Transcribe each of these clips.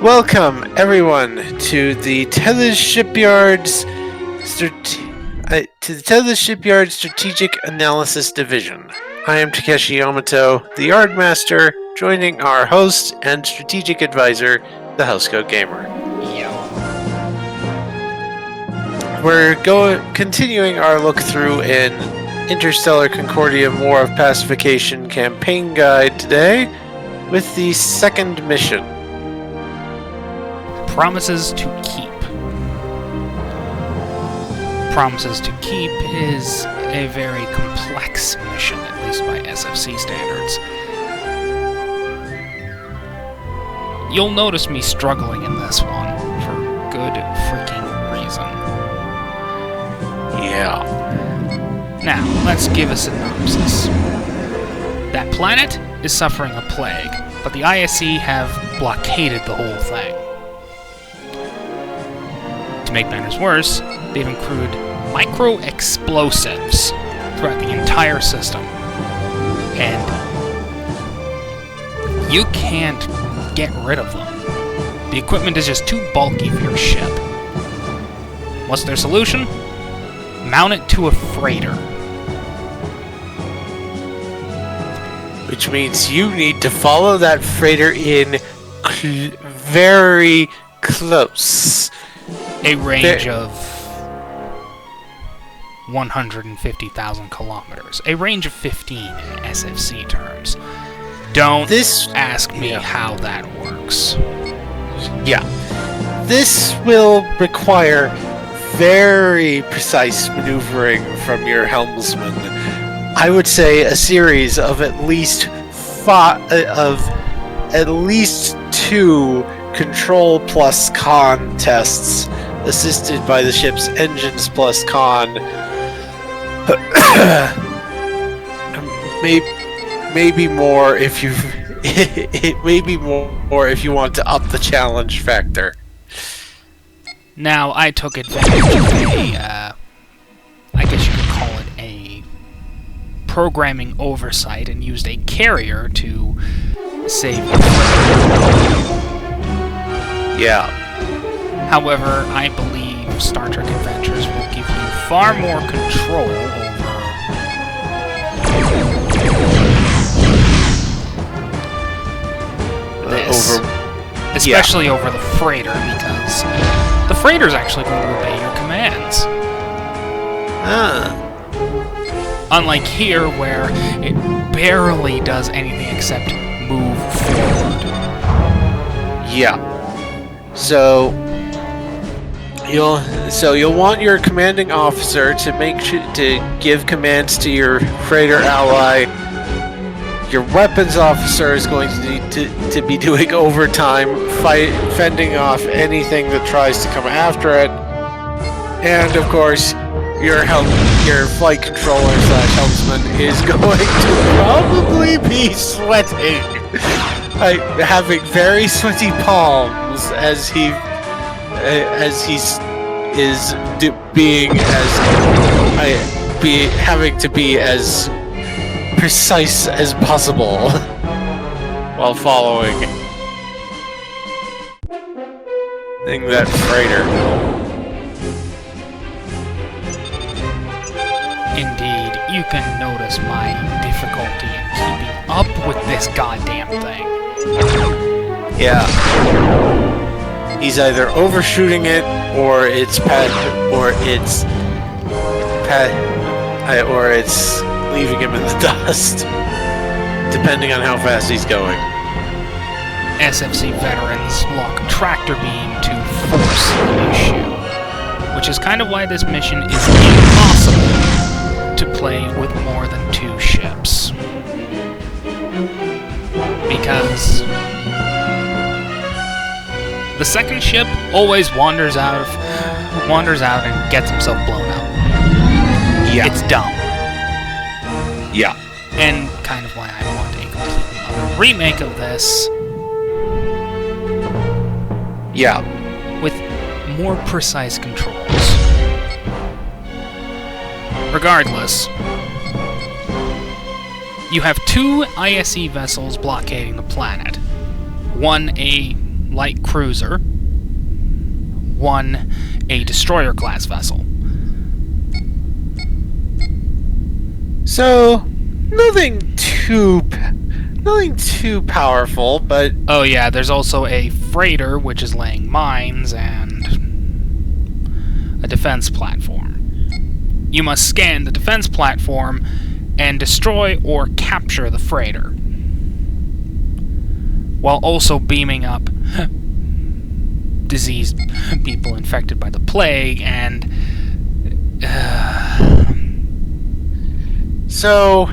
Welcome, everyone, to the Tethys Shipyards Strategic Analysis Division. I am Takeshi Yamato, the Yardmaster, joining our host and strategic advisor, the Housecoat Gamer. We're continuing our look through an Interstellar Concordia War of Pacification campaign guide today with the second mission. Promises to Keep. Promises to Keep is a very complex mission, at least by SFC standards. You'll notice me struggling in this one for good freaking reason. Yeah. Now, let's give a synopsis. That planet is suffering a plague, but the ISC have blockaded the whole thing. To make matters worse, they've accrued micro-explosives throughout the entire system. And you can't get rid of them. The equipment is just too bulky for your ship. What's their solution? Mount it to a freighter. Which means you need to follow that freighter in very close. A range of 150,000 kilometers. A range of 15 in SFC terms. Don't ask me how that works. Yeah. This will require very precise maneuvering from your helmsman. I would say a series of at least two control plus con tests assisted by the ship's engines plus con. maybe more if you want to up the challenge factor. Now, I took advantage of I guess you could call it a programming oversight and used a carrier to save the freighter. Yeah. However, I believe Star Trek Adventures will give you far more control over this. Especially over the freighter, because the freighter's actually going to obey your commands. Unlike here, where it barely does anything except move forward. Yeah. So you'll want your commanding officer to to give commands to your freighter ally. Your weapons officer is going to need to be doing overtime, fending off anything that tries to come after it, and of course, your flight controller / helmsman is going to probably be sweating, having very sweaty palms as he having to be as precise as possible while following that freighter. Indeed, you can notice my difficulty in keeping up with this goddamn thing. Yeah. He's either overshooting it, or it's leaving him in the dust, depending on how fast he's going. SFC veterans lock tractor beam to force the issue, which is kind of why this mission is impossible to play with more than 2 ships. Because the second ship always wanders out and gets himself blown up. Yeah. It's dumb. Yeah. And kind of why I want a completely other remake of this. Yeah. With more precise controls. Regardless, you have 2 ISE vessels blockading the planet. One a light cruiser, 1 a destroyer-class vessel. So, nothing too powerful, but... Oh yeah, there's also a freighter, which is laying mines, and a defense platform. You must scan the defense platform and destroy or capture the freighter, while also beaming up diseased people infected by the plague, and... So,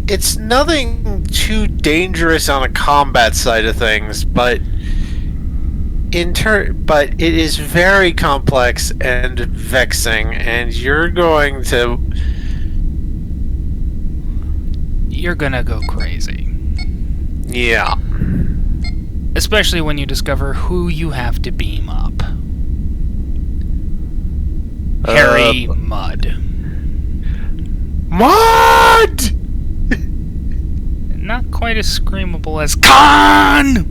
it's nothing too dangerous on a combat side of things, but it is very complex and vexing, and you're gonna go crazy. Yeah. Especially when you discover who you have to beam up. Harry Mudd. What? Not quite as screamable as Khan!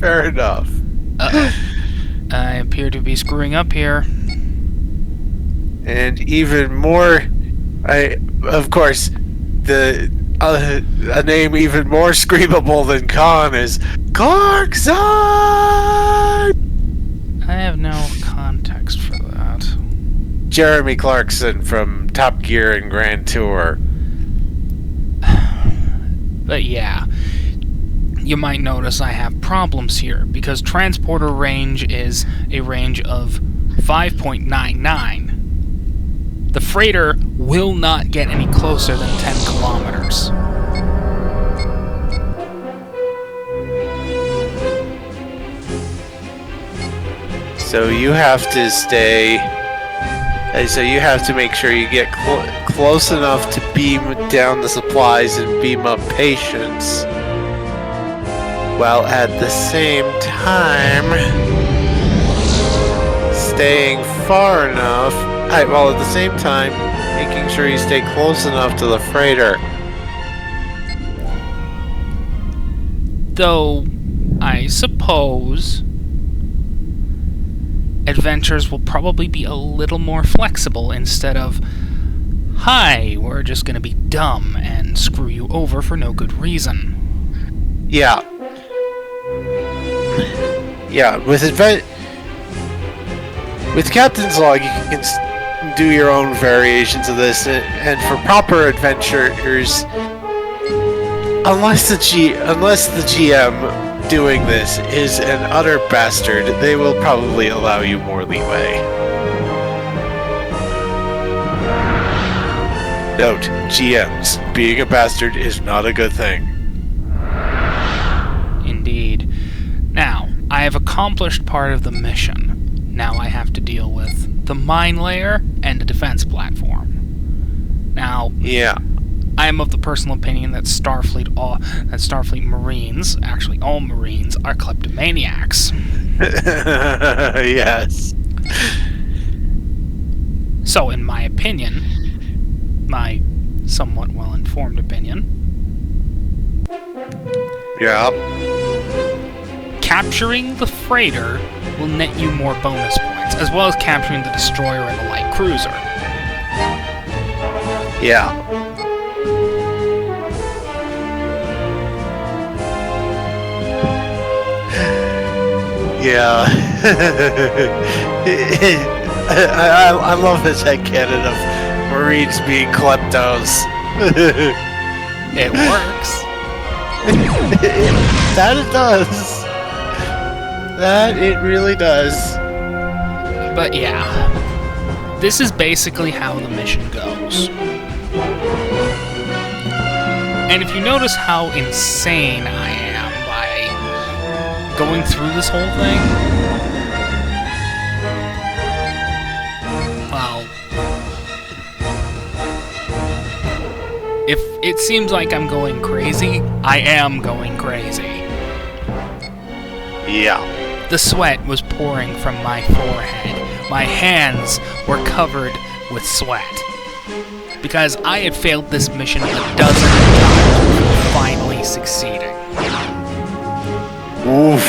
Fair enough. Uh-oh. I appear to be screwing up here. And even more, of course, a name even more screamable than Khan is Clarkson! I have no context for that. Jeremy Clarkson from Top Gear and Grand Tour. But yeah, you might notice I have problems here, because transporter range is a range of 5.99. The freighter will not get any closer than 10 kilometers. So you have to make sure you get close enough to beam down the supplies and beam up patients, while at the same time staying far enough, while at the same time making sure you stay close enough to the freighter. Though, I suppose adventures will probably be a little more flexible instead of, hi, we're just gonna be dumb and screw you over for no good reason. Yeah. Yeah, with Captain's Log, you can do your own variations of this, and for proper adventurers, unless the GM doing this is an utter bastard, they will probably allow you more leeway. Note, GMs, being a bastard is not a good thing. Indeed. Now, I have accomplished part of the mission. Now I have to deal with the mine layer and the defense platform. Now, yeah. I am of the personal opinion that Starfleet Marines, actually all Marines, are kleptomaniacs. Yes. So, in my opinion, my somewhat well-informed opinion, yeah, capturing the freighter will net you more bonus points, as well as capturing the destroyer and the light cruiser. Yeah. Yeah. I love his headcanon of Marines being kleptos. It works. That it does. That it really does. But yeah, this is basically how the mission goes. And if you notice how insane I am by going through this whole thing, well, if it seems like I'm going crazy, I am going crazy. Yeah. The sweat was pouring from my forehead. My hands were covered with sweat. Because I had failed this mission a dozen times before finally succeeding. Oof.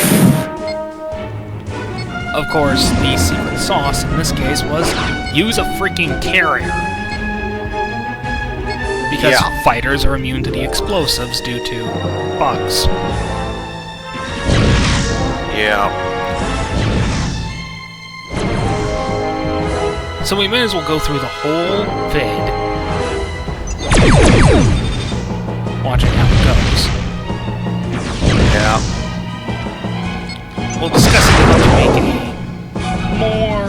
Of course, the secret sauce in this case was use a freaking carrier. Because Yeah. fighters are immune to the explosives due to bugs. Yeah. So we may as well go through the whole vid, watching how it goes. Yeah. We'll discuss how to make a more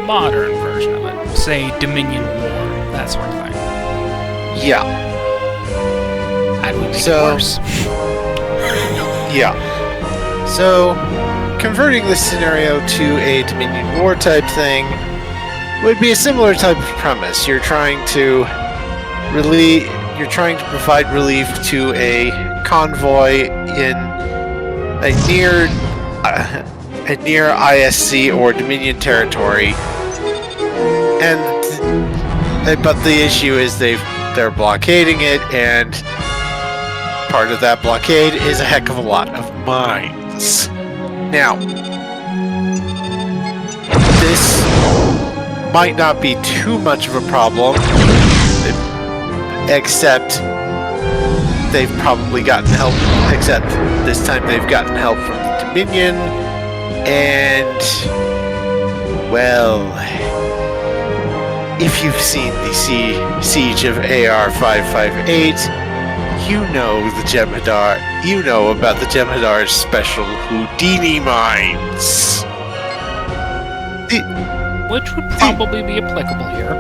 modern version of it. Say Dominion War, that sort of thing. Yeah. How do we make it So- worse? Yeah. So, converting this scenario to a Dominion War type thing would be a similar type of premise. You're trying to provide relief to a convoy in a near ISC or Dominion territory, but the issue is they're blockading it, and part of that blockade is a heck of a lot of mines. Now, this might not be too much of a problem, except they've probably gotten help, except this time they've gotten help from the Dominion, and, well, if you've seen the siege of AR-558, you know about the Jem'Hadar's special Houdini mines. Which would probably be applicable here.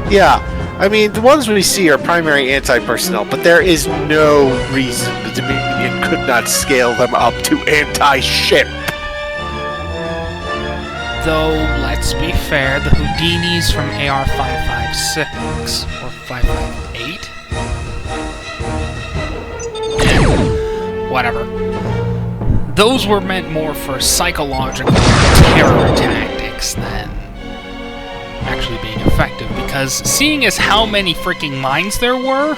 Yeah, I mean, the ones we see are primary anti-personnel, but there is no reason the Dominion could not scale them up to anti-ship. Though, let's be fair, the Houdinis from AR-556 or 558? Whatever. Those were meant more for psychological terror tactics than actually being effective, because seeing as how many freaking mines there were...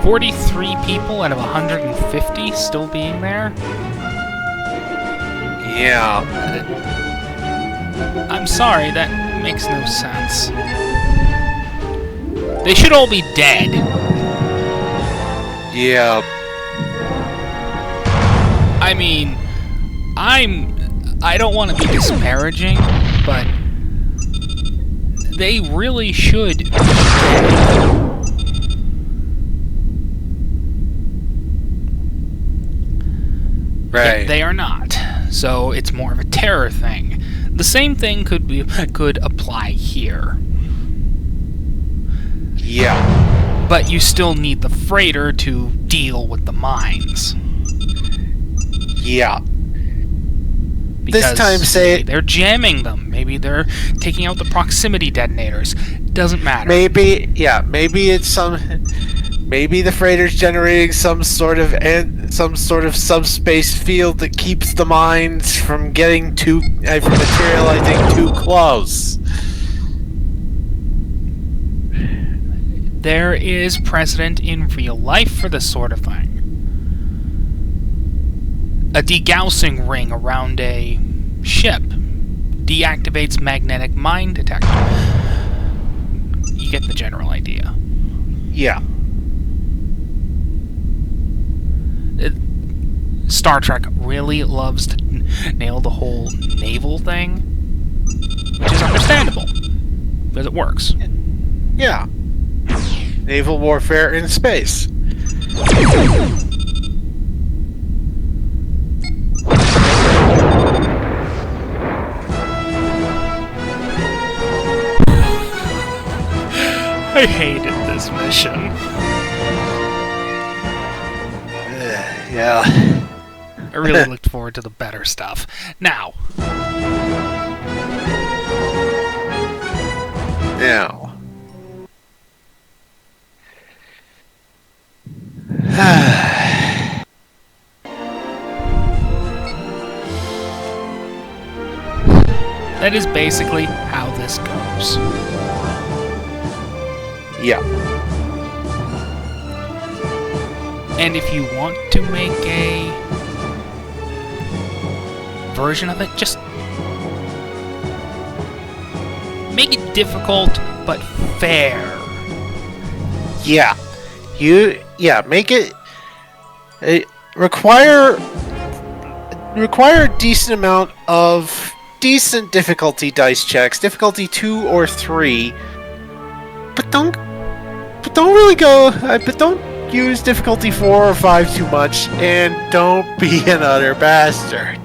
43 people out of 150 still being there? Yeah. I'm sorry, that makes no sense. They should all be dead. Yeah. I mean, I don't want to be disparaging, but they really should be dead. Right. Yet they are not. So it's more of a terror thing. The same thing could apply here. Yeah. But you still need the freighter to deal with the mines. Yeah. Because This time, maybe they're jamming them. Maybe they're taking out the proximity detonators. Doesn't matter. Maybe the freighter's generating some sort of subspace field that keeps the mines from getting materializing too close. There is precedent in real life for this sort of thing. A degaussing ring around a ship deactivates magnetic mine detector. You get the general idea. Yeah. Star Trek really loves to nail the whole naval thing, which is understandable, because it works. Yeah. Naval warfare in space. I hated this mission. Yeah. I really looked forward to the better stuff. Now, Now. that is basically how this goes. Yeah. And if you want to make a version of it, just make it difficult but fair. Yeah. Make it require a decent amount of decent difficulty dice checks, difficulty 2 or 3. But don't really go. But don't use difficulty 4 or 5 too much, and don't be an utter bastard.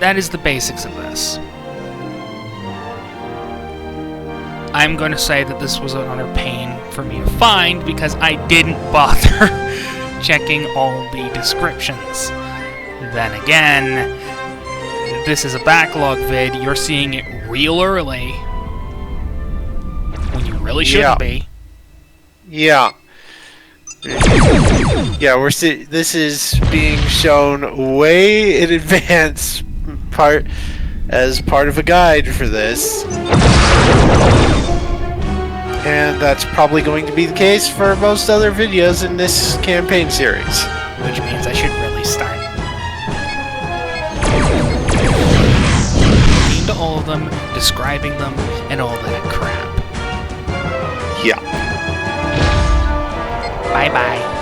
That is the basics of this. I'm going to say that this was another pain for me to find because I didn't bother checking all the descriptions. Then again, this is a backlog vid. You're seeing it real early when you really shouldn't be. Yeah. Yeah, this is being shown way in advance, as part of a guide for this. And that's probably going to be the case for most other videos in this campaign series. Which means I should really start looking into all of them, describing them, and all that crap. Yeah. Bye-bye.